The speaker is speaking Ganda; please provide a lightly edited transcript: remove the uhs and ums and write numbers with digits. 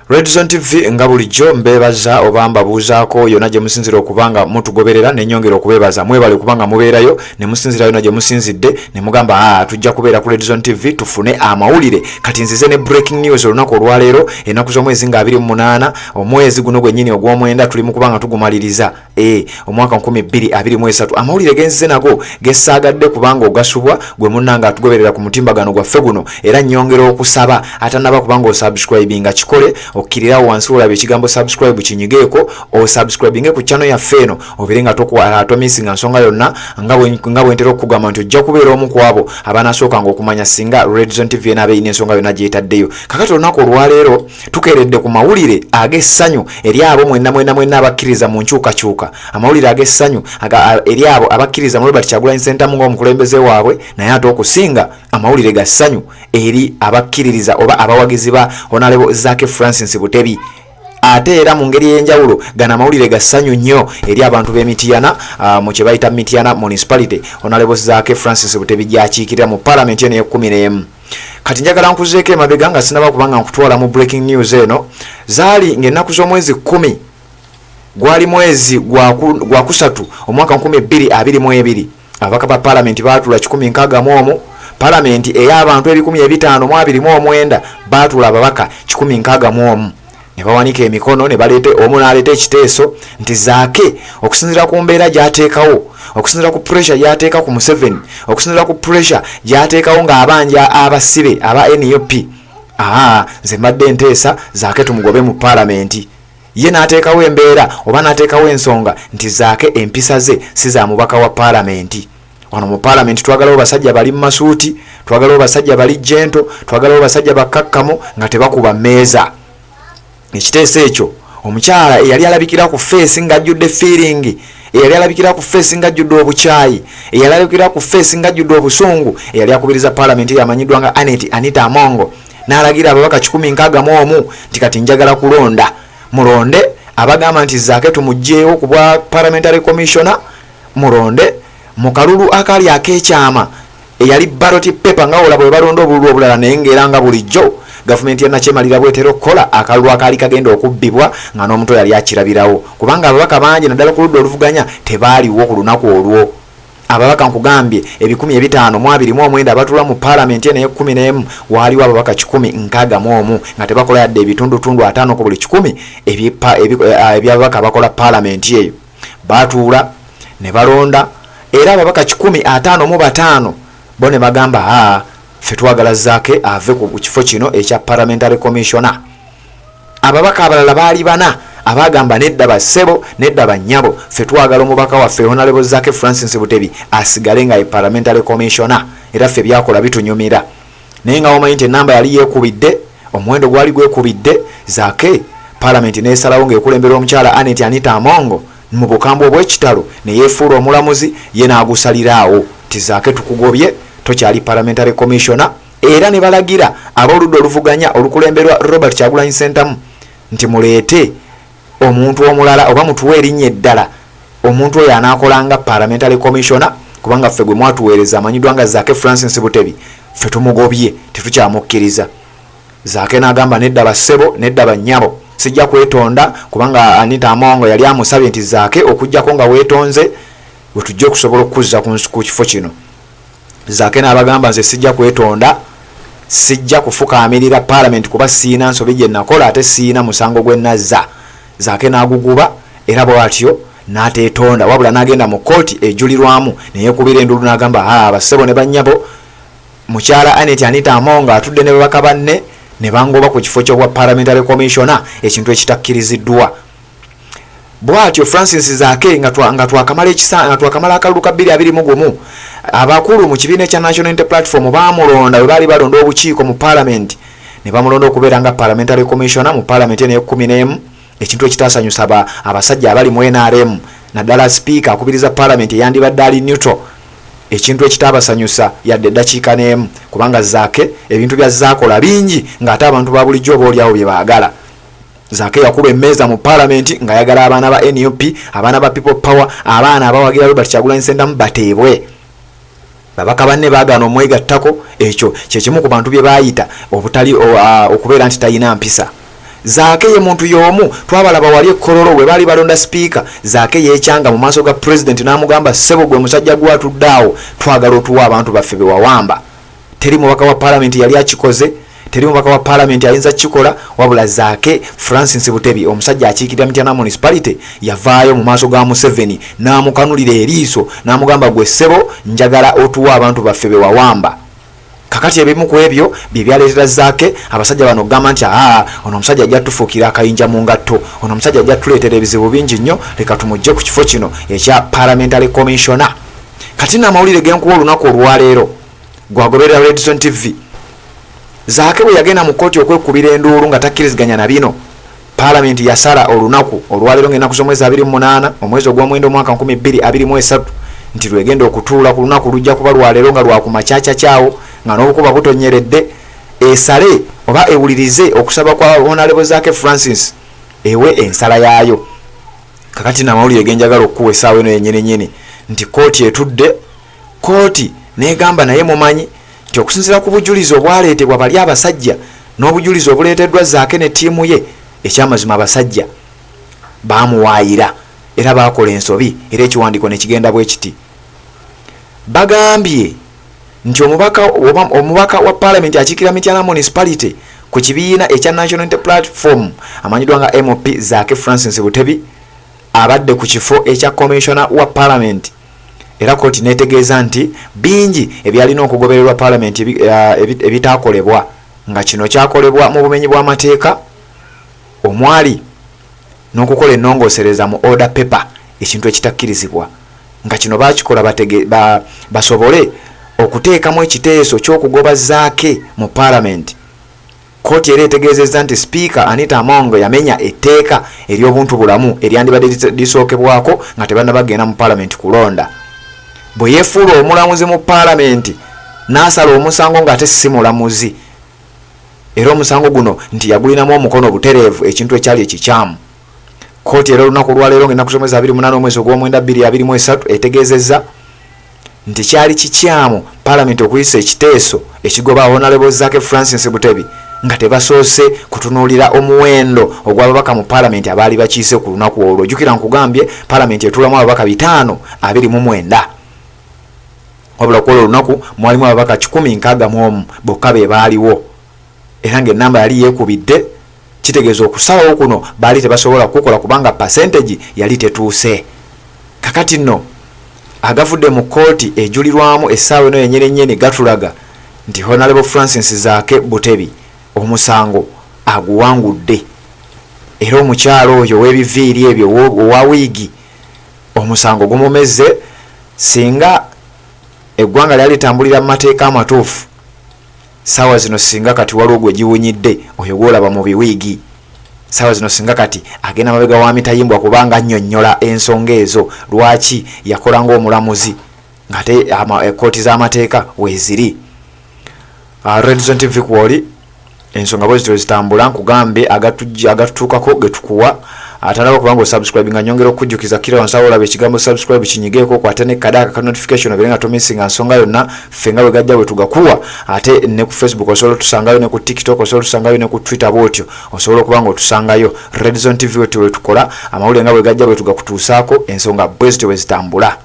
Red Zone TV nga bulijjo mbebaza obamba buuzaako yonna gye musinzira okubanga mutugoberera n'ennyongera okubebaza mwebale kubanga mubeerayo ne musinzira yonna gye musinzidde ne mugamba tujja kubeera ku Red Zone TV tufune amawulire kati nzize ne breaking news olunaku olwaleero ennaku z'omwezi nga 28 omwezi guno gwennyini ogw'omwenda tuli mu kubanga tugumaliriza omwaka 2023 amawulire genzize nago gesaagadde kubanga ogasubwa gwe munnanga atugoberera ku mutimbagano gwaffe guno era nnyongera okusaba atanaba kubanga osubscribinga kikole okirira wansi olabe ekigambo subscribe kinyigeeko o subscribinge ku channel ya feno obirenga tomisinga nsonga yonna nga bwentera okugamba nti ojja kubeera omu ku abo abanasooka ng'okumanya singa Red Zone TV enaabe ine ensonga yonna gyetaddeyo kakati olunaku olwaleero tukeeredde ku mawulire ag'essanyu eri abo mwenna abakkiriza mu nkyukakyuka amawulire ag'essanyu eri abo abakkiriza mu Robert Kyagulanyi Ssentamu ng'omukulembeze waabwe naye ate okusinga amawulire ga ssanyu eri abakkiririza oba abawagizi ba Honorable Zaake Butebi ate era mu ngeri y'enjawulo gana mawulire ga ssanyu nnyo eri abantu b'Emityana mu kye bayita Mityana Municipality Honorable Zaake Butebi gy'akiikirira mu Parliament eno y'e11 kati njagala nkuzeeko emabega nga sinaba kubanga nkutwala mu breaking news eno zaali ng'ennaku z'omwezi 10 gwali mwezi gwa kusatu omwaka 2022 ababaka ba Parliament baatula 161 Parliament ey'abantu 1529 baatula ababaka 161 ne bawanika emikono ne baleete omu n'aleeta ekiteeso nti Zaake okusinziira ku mbeera gy'ateekawo okusinziira ku pressure gy'ateeka ku Museveni okusinziira ku pressure gy'ateekawo ng'abanja abasibe aba NUP nze mbadde nteesa Zaake tumugobe mu Parliament ye n'ateekawo embeera oba n'ateekawo ensonga nti Zaake empisa ze si za mubaka wa Parliament wano mu Parliament twagalawo basajja bali mu masuuti twagalawo basajja bali jento twagalawo basajja bakakkamu nga tebakuba mmeeza ekiteeso ekyo omukyala eyali alabikira ku face nga ajjudde feeling eyali alabikira ku face nga ajjudde obukyayi eyali alabikira ku face nga ajjudde obusungu eyali akubiriza Parliament yamanyiddwa nga Anita Amongo n'alagira ababaka 161 nti kati njagala kulonda mulonde abagamba nti Zaake tumugjeewo ku bwa Parliamentary Commissioner mulonde mu kalulu akali akeekyama eyali ballot paper nga olaba bwe balonda obululu obulala naye ng'era nga bulijjo gavumenti yanakyemalira bwetera okukola akalulu akali kagenda okubbibwa nga n'omuntu yali akirabirawo kubanga ababaka bangi naddala ku ludda oluvuganya tebaaliwo ku lunaku olwo ababaka nkugambye 1529 abatula mu Parliament eno y'e11 waaliwo ababaka 161 nga tebakola yadde ebitundutundu 5 ku buli 100 ebyababaka bakola Parliament eyo baatuula ne balonda era ababaka 155 bo ne bagamba ffe twagala Zaake ave ku kifo kino ekya Parliamentary Commissioner ababaka abalala baali bana abagamba nedda basebo nedda bannyabo ffe twagala omubaka waffe Honorable Zaake Butebi asigale nga ye Parliamentary Commissioner era ffe byakola bitunyumira naye nga omanyi nti enamba yali yeekubidde omuwendo gwali gwekubidde Zaake Parliament neesalawo ng'ekulembera omukyala Anita Amongo mu bukambwe obw'ekitalo ne yeefuula omulamuzi ye n'agusaliraawo ti Zaake tukugobye tokyali Parliamentary Commissioner era ne balagira ab'oludda oluvuganya olukulemberwa Robert Kyagulanyi Ssentamu nti muleete omuntu omulala oba mutuwe erinnya eddala omuntu oyo anaakolanga Parliamentary Commissioner kubanga ffe gwe mwatuweereza amanyiddwa nga Zaake Butebi ffe tumugobye tetukyamukkiriza Zaake n'agamba nedda bassebo nedda bannyabo sijja kwetonda kubanga Anita Amongo yali amusabye nti Zaake okujjako nga weetonze wetujja okusobola okukuzza ku kifo kino Zaake n'abagamba nze sijja kwetonda sijja kufukaamirira Parliament kuba siina nsobi gye nakola ate siina musango gwe nazza Zaake n'aguguba era bw'atyo n'ateetonda wabula n'agenda mu kooti ejulirwamu neyeekubira endulu n'agamba bassebo ne bannyabo mukyala Anita Amongo atudde ne babaka banne ne bangoba ku kifo ky'obwa Parliamentary Commissioner ekintu ekitakkiriziddwa bw'atyo Zaake nga twakamala akalulu ka 2021 abakulu mu kibiina ekya National Unity Platform baamulonda bwe baali balonda obukiiko mu Parliament ne bamulonda okubeera nga Parliamentary Commissioner mu Parliament eno y'e11 ekintu ekitaasanyusa abasajja abali mu NRM naddala Speaker akubiriza Parliament eyandibadde ali neutral ekintu ekitaabasanyusa yadde eddakiika n'emu kubanga Zaake ebintu bya zaakola bingi ng'ate abantu ba bulijjo obaolyawo bye baagala Zaake yakuba emmeeza mu Parliament ng'ayagala abaana ba NUP abaana ba People Power abaana abawagira Robert Kyagulanyi Ssentamu bateebwe babaka banne baagaana omwegattako ekyo kye kimu ku bantu bye baayita obutali okubeera nti talina mpisa Zaake ye muntu yomu twabalaba wali ekololo we bali balonda speaker Zaake yekyanga mu maaso ga president n'amugamba sebo gwe musajja gwatuddawo twagala otuwa abantu baffe be wawamba teri mubaka wa parliament yali akikoze teri mubaka wa parliament ayinza kikola wabula Zaake Francis Butebi omusajja akiikirira Mityana municipality yavaayo mu maaso ga Museveni n'amukanulira eriiso n'amugamba gwe sebo njagala otuwa abantu baffe be wawamba kakati ebimu ku ebyo byaleetera Zaake abasajja bano gamba nti ono omusajja ajja tufuukira akayinja mu ngatto ono omusajja ajja tuleetera ebizibu bingi nnyo leka tumugje ku kifo kino ekya parliamentary commissioner kati n'amawulire genkuwa olunaku olwaleero gwagoberera Redson TV Zaake bwe yagenda mu kkooti okwekubira enduulu nga takkiriziganya na bino parliament yasala olunaku olwaleero ng'ennaku z'omwezi 28 omwezi ogw'omwenda omwaka 2023 nti lwegenda okutuula ku lunaku lujja kuba lwaleero nga lwakumakyakya kyawo nga n'obukuba butonyeredde esale oba ewulirize okusaba kwa Honorable Zaake Francis ewe ensala yaayo kakati n'amawulire genjagala okuwa essaawa eno yennyini nti kkooti etudde kkooti n'egamba naye mumanyi nti okusinziira ku bujulizi obwaleetebwa bali abasajja n'obujulizi obuleeteddwa Zaake ne ttiimu ye ekyamazima abasajja baamuwaayira era baakola ensobi era ekiwandiiko ne kigenda bwe kiti bagambye nti omubaka wa parliament akiikirira Mityana municipality ku kibiina ekya National Unity Platform amanyiddwa nga MP Zaake Francis Butebi abadde ku kifo ekya commissioner wa parliament era kkooti neetegeeza nti bingi ebyalina okugobererwa parliament ebitaakolebwa nga kino kyakolebwa mu bumenyi bw'amateeka omwali n'okukola ennongoosereza mu order paper ekintu ekitakkirizibwa nga kino baakikola basobole okuteekamu ekiteeso ky'okugoba Zaake mu parliament kkooti era etegeezezza nti speaker Anita yamenya etteeka ery'obuntu bulamu eryandibadde lisookebwako nga tebannabagenda mu parliament kulonda bwe yeefuula omulamuzi mu parliament n'asala omusango ng'ate si mulamuzi era omusango guno nti yagulinamu omukono butereevu ekintu ekyali ekikyamu kkooti era olunaku lwaleero ng'ennaku z'omwezi 28 omwezi ogw'omwenda 2023 etegeezezza nti kyali kikyamu parliament okuyisa ekiteeso ekigoba Honorable Zaake Francis Butebi nga tebasoose kutunuulira omuwendo ogw'ababaka mu parliament abaali bakiise ku lunaku olwo jjukira nkugambye parliament etuulamu ababaka 529 wabula ku olwo olunaku mwalimu ababaka 161 bokka be baaliwo era ng'ennamba yali yeekubidde kitegeeza okusalawo kuno baali tebasobola kukola kubanga percentage yali tetuuse kakati nno agavudde mu kkooti ejulirwamu essaawa eno yennyini gatulaga nti Honorable Francis Zaake Butebi omusango aguwangudde era omukyalo oyo w'ebiviiri ebyo owa wiigi omusango gumumeze singa eggwanga lyali litambulira mu mateeka amatuufu saawa zino singa kati waliwo gwe giwunyidde oyo gwolaba mu biwiigi saawa zino singa kati agenda mabega wa mitayimbwa kubanga annyonnyola ensonga ezo lwaki yakola ng'omulamuzi ng'ate ekkooti z'amateeka weeziri Redson TV kwoli ensonga bwe zityo zitambula nkugambye agatutuukako ge tukuwa atalaba kubanga osubscribe nga nyongera okujjukiza kira wansawo olaba ekigambo subscribe kinyigeeko kwate ne kadaaka ka notification obere nga tomissinga nsonga yonna ffe nga bwe gajja bwe tugakuwa ate ne ku Facebook osobola otusangayo ne ku TikTok osobola otusangayo ne ku Twitter bwotyo osobola okubanga otusangayo Redson TV we tukola amawulire nga bwe gajja bwe tugakutuusaako ensonga bwe zityo bwe zitambula.